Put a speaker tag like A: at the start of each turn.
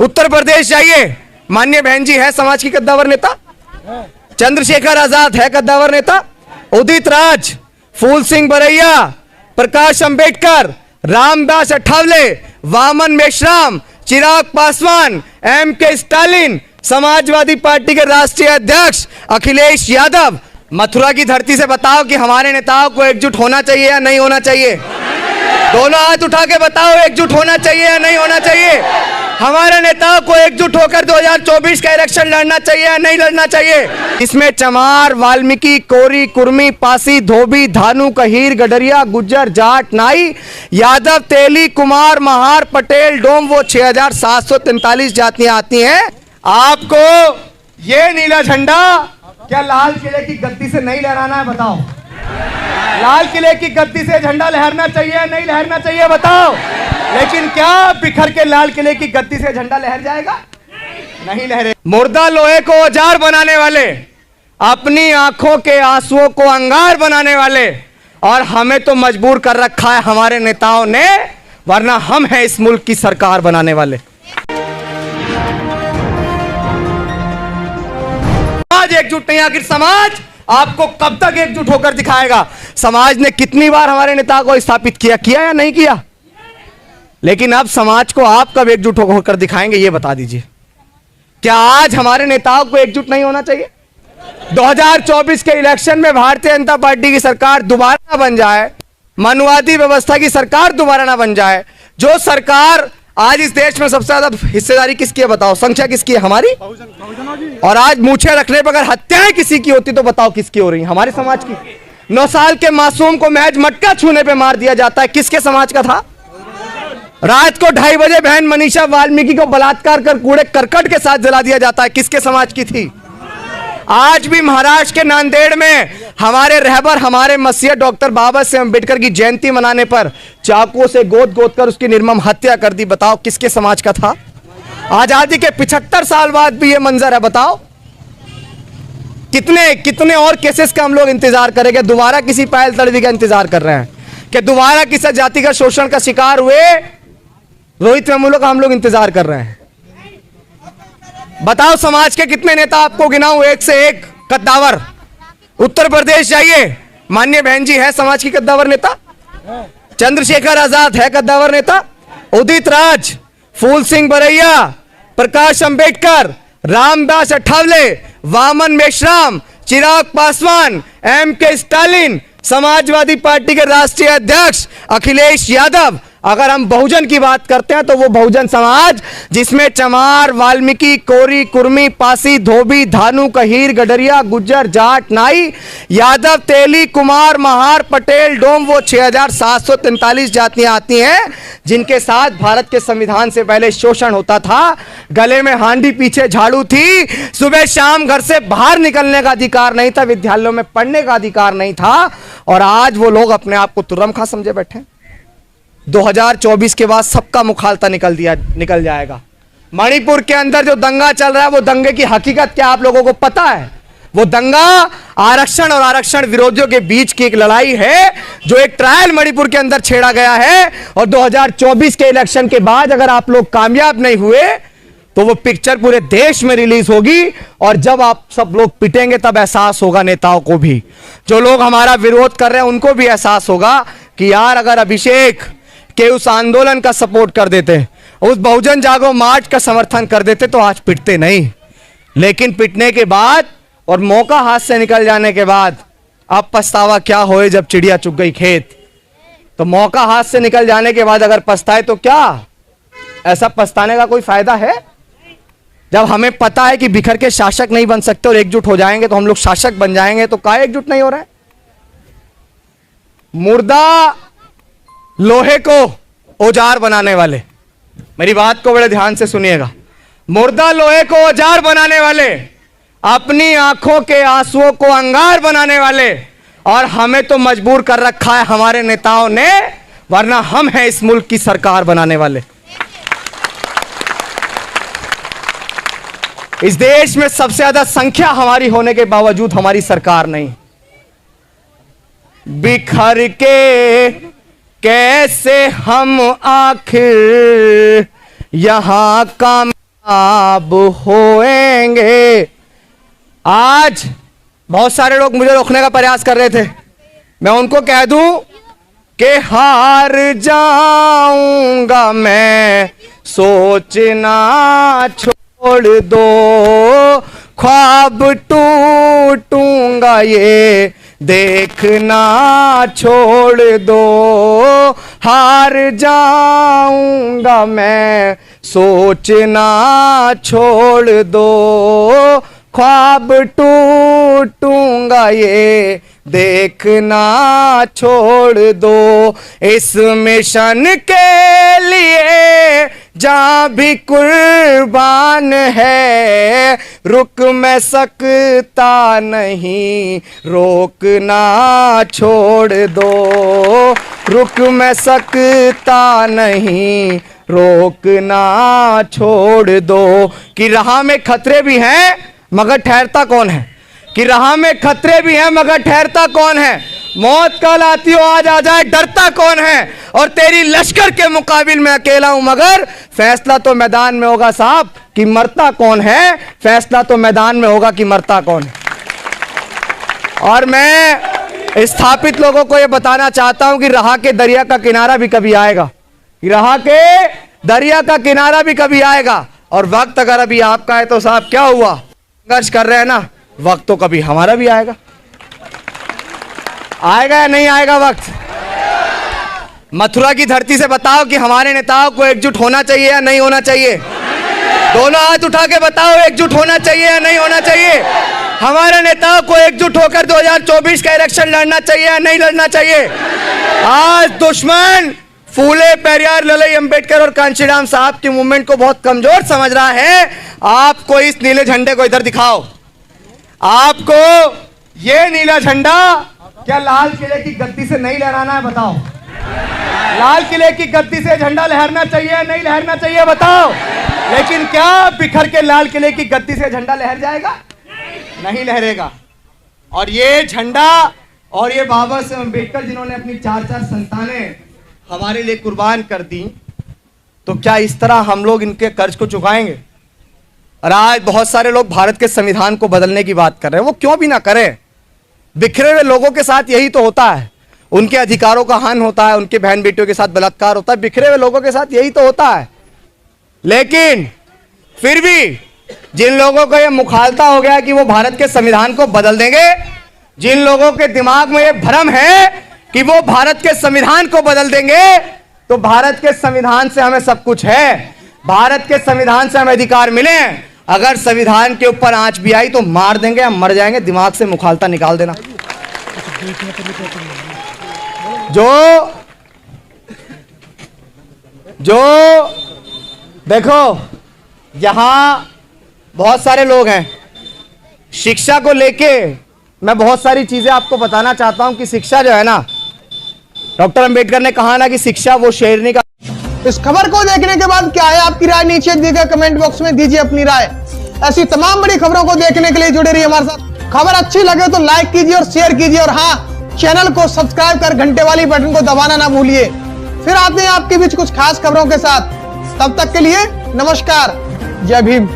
A: उत्तर प्रदेश जाइए, माननीय बहन जी है समाज की कद्दावर नेता, चंद्रशेखर आजाद है कद्दावर नेता, उदित राज, फूल सिंह बरैया, प्रकाश अंबेडकर, रामदास अठावले, वामन मेश्राम, चिराग पासवान, एम.के. स्टालिन, समाजवादी पार्टी के राष्ट्रीय अध्यक्ष अखिलेश यादव। मथुरा की धरती से बताओ कि हमारे नेताओं को एकजुट होना चाहिए या नहीं होना चाहिए? दोनों हाथ उठा के बताओ, एकजुट होना चाहिए या नहीं होना चाहिए? हमारे नेताओं को एकजुट होकर 2024 का इलेक्शन लड़ना चाहिए या नहीं लड़ना चाहिए? इसमें चमार, वाल्मीकि, कोरी, कुर्मी, पासी, धोबी, धानु, कहीर, गडरिया, गुज्जर, जाट, नाई, यादव, तेली, कुमार, महार, पटेल, डोम, वो 6743 जातियां आती हैं। आपको ये नीला झंडा क्या लाल किले की गद्दी से नहीं लहराना है? बताओ, लाल किले की गद्दी से झंडा लहरना चाहिए या नहीं लहरना चाहिए? बताओ। लेकिन क्या बिखर के लाल किले की गद्दी से झंडा लहर जाएगा? नहीं लहरे। मुर्दा लोहे को औजार बनाने वाले, अपनी आंखों के आंसुओं को अंगार बनाने वाले, और हमें तो मजबूर कर रखा है हमारे नेताओं ने, वरना हम हैं इस मुल्क की सरकार बनाने वाले। समाज एकजुट नहीं, आखिर समाज आपको कब तक एकजुट होकर दिखाएगा? समाज ने कितनी बार हमारे नेता को स्थापित किया या नहीं किया? लेकिन अब समाज को आप कब एकजुट होकर दिखाएंगे, ये बता दीजिए। क्या आज हमारे नेताओं को एकजुट नहीं होना चाहिए? 2024 के इलेक्शन में भारतीय जनता पार्टी की सरकार दोबारा ना बन जाए, मनुवादी व्यवस्था की सरकार दोबारा ना बन जाए। जो सरकार आज इस देश में सबसे ज्यादा हिस्सेदारी किसकी है बताओ? संख्या किसकी है? हमारी। और आज मूछें रखने पर अगर हत्याएं किसी की होती तो बताओ किसकी हो रही? हमारे समाज की। 9 साल के मासूम को महज मटका छूने पे मार दिया जाता है, किसके समाज का था? रात को 2:30 बजे बहन मनीषा वाल्मीकि को बलात्कार कर कूड़े करकट के साथ जला दिया जाता है, किसके समाज की थी? आज भी महाराष्ट्र के नांदेड़ में हमारे रहबर, हमारे मसीहा डॉक्टर बाबा साहेब अम्बेडकर की जयंती मनाने पर चाकुओं से गोद गोद कर उसकी निर्मम हत्या कर दी, बताओ किसके समाज का था? आजादी के 75 साल बाद भी ये मंजर है, बताओ कितने कितने और केसेस का हम लोग इंतजार करेंगे? दोबारा किसी पायल तड़वी का इंतजार कर रहे हैं कि दोबारा किसी जाति का शोषण का शिकार हुए रोहित वेमुला का हम लोग इंतजार कर रहे हैं? बताओ समाज के कितने नेता आपको गिनाऊं एक से एक कद्दावर? उत्तर प्रदेश जाइए, माननीय बहन जी है समाज की कद्दावर नेता, चंद्रशेखर आजाद है कद्दावर नेता, उदित राज, फूल सिंह बरैया, प्रकाश अंबेडकर, रामदास अठावले, वामन मेश्राम, चिराग पासवान, एम.के. स्टालिन, समाजवादी पार्टी के राष्ट्रीय अध्यक्ष अखिलेश यादव। अगर हम बहुजन की बात करते हैं तो वो बहुजन समाज जिसमें चमार, वाल्मीकि, कोरी, कुर्मी, पासी, धोबी, धानु, कहीर, गडरिया, गुज्जर, जाट, नाई, यादव, तेली, कुमार, महार, पटेल, डोम, वो 6743 जातियां आती हैं जिनके साथ भारत के संविधान से पहले शोषण होता था। गले में हांडी, पीछे झाड़ू थी, सुबह शाम घर से बाहर निकलने का अधिकार नहीं था, विद्यालयों में पढ़ने का अधिकार नहीं था, और आज वो लोग अपने आप को तुर्रम खा समझे बैठे। 2024 के बाद सबका मुखालता निकल जाएगा। मणिपुर के अंदर जो दंगा चल रहा है, वो दंगे की हकीकत क्या आप लोगों को पता है? वो दंगा आरक्षण और आरक्षण विरोधियों के बीच की एक लड़ाई है, जो एक ट्रायल मणिपुर के अंदर छेड़ा गया है। और 2024 के इलेक्शन के बाद अगर आप लोग कामयाब नहीं हुए तो वो पिक्चर पूरे देश में रिलीज होगी, और जब आप सब लोग पिटेंगे तब एहसास होगा नेताओं को भी, जो लोग हमारा विरोध कर रहे हैं उनको भी एहसास होगा कि यार अगर अभिषेक के उस आंदोलन का सपोर्ट कर देते, उस बहुजन जागो मार्च का समर्थन कर देते तो आज पिटते नहीं। लेकिन पिटने के बाद और मौका हाथ से निकल जाने के बाद अब पछतावा क्या होए जब चिड़िया चुग गई खेत। तो मौका हाथ से निकल जाने के बाद अगर पछताए तो क्या ऐसा पछताने का कोई फायदा है? जब हमें पता है कि बिखर के शासक नहीं बन सकते और एकजुट हो जाएंगे तो हम लोग शासक बन जाएंगे, तो काहे एकजुट नहीं हो रहा है? मुर्दा लोहे को औजार बनाने वाले, मेरी बात को बड़े ध्यान से सुनिएगा, मुर्दा लोहे को औजार बनाने वाले, अपनी आंखों के आंसुओं को अंगार बनाने वाले, और हमें तो मजबूर कर रखा है हमारे नेताओं ने, वरना हम हैं इस मुल्क की सरकार बनाने वाले। इस देश में सबसे ज्यादा संख्या हमारी होने के बावजूद हमारी सरकार नहीं। बिखर के कैसे हम आखिर यहां काम अब होएंगे। आज बहुत सारे लोग मुझे रोकने का प्रयास कर रहे थे, मैं उनको कह दूं कि हार जाऊंगा मैं, सोचना छोड़ दो, ख्वाब टूटूंगा ये देखना छोड़ दो, हार जाऊंगा मैं, सोचना छोड़ दो, ख्वाब टूटूंगा ये देखना छोड़ दो। इस मिशन के लिए जहाँ भी कुर्बान है, रुक मैं सकता नहीं, रोकना छोड़ दो, रुक मैं सकता नहीं, रोकना छोड़ दो। कि राह में खतरे भी हैं मगर ठहरता कौन है, कि राह में खतरे भी हैं मगर ठहरता कौन है, मौत कल आती हो आज आ जाए डरता कौन है, और तेरी लश्कर के मुकाबिल में अकेला हूं मगर फैसला तो मैदान में होगा साहब कि मरता कौन है, फैसला तो मैदान में होगा कि मरता कौन है। और मैं स्थापित लोगों को यह बताना चाहता हूं कि राह के दरिया का किनारा भी कभी आएगा, कि राह के दरिया का किनारा भी कभी आएगा। और वक्त अगर अभी आपका है तो साहब क्या हुआ, संघर्ष कर रहे हैं ना, वक्त तो कभी हमारा भी आएगा। आएगा या नहीं आएगा वक्त? मथुरा की धरती से बताओ कि हमारे नेताओं को एकजुट होना चाहिए या नहीं होना चाहिए? दोनों हाथ उठा के बताओ, एकजुट होना चाहिए या नहीं होना चाहिए? हमारे नेताओं को एकजुट होकर 2024 का इलेक्शन लड़ना चाहिए या नहीं लड़ना चाहिए? आज दुश्मन फूले पेरियार ललई अंबेडकर और कांशीराम साहब की मूवमेंट को बहुत कमजोर समझ रहा है। आपको इस नीले झंडे को इधर दिखाओ, आपको ये नीला झंडा क्या लाल किले की गद्दी से नहीं लहराना है? बताओ, लाल किले की गद्दी से झंडा लहरना चाहिए या नहीं लहरना चाहिए? बताओ। लेकिन क्या बिखर के लाल किले की गद्दी से झंडा लहर जाएगा? नहीं लहरेगा। और ये झंडा और ये बाबा साहब अम्बेडकर जिन्होंने अपनी 4-4 संतानें हमारे लिए कुर्बान कर दी, तो क्या इस तरह हम लोग इनके कर्ज को चुकाएंगे? और आज बहुत सारे लोग भारत के संविधान को बदलने की बात कर रहे हैं, वो क्यों भी ना करें। बिखरे हुए लोगों के साथ यही तो होता है, उनके अधिकारों का हनन होता है, उनके बहन बेटियों के साथ बलात्कार होता है, बिखरे हुए लोगों के साथ यही तो होता है। लेकिन फिर भी जिन लोगों को यह मुखालता हो गया कि वो भारत के संविधान को बदल देंगे, जिन लोगों के दिमाग में यह भ्रम है कि वो भारत के संविधान को बदल देंगे, तो भारत के संविधान से हमें सब कुछ है, भारत के संविधान से हमें अधिकार मिले हैं। अगर संविधान के ऊपर आंच भी आई तो मार देंगे, हम मर जाएंगे। दिमाग से मुखालता निकाल देना। जो देखो, यहां बहुत सारे लोग हैं, शिक्षा को लेके मैं बहुत सारी चीजें आपको बताना चाहता हूं कि शिक्षा जो है ना, डॉक्टर अंबेडकर ने कहा ना कि शिक्षा वो शेरनी का।
B: इस खबर को देखने के बाद क्या है आपकी राय, नीचे दिए गए कमेंट बॉक्स में दीजिए अपनी राय। ऐसी तमाम बड़ी खबरों को देखने के लिए जुड़े रहिए हमारे साथ। खबर अच्छी लगे तो लाइक कीजिए और शेयर कीजिए, और हाँ, चैनल को सब्सक्राइब कर घंटे वाली बटन को दबाना ना भूलिए। फिर आते हैं आपके बीच कुछ खास खबरों के साथ, तब तक के लिए नमस्कार, जय भीम।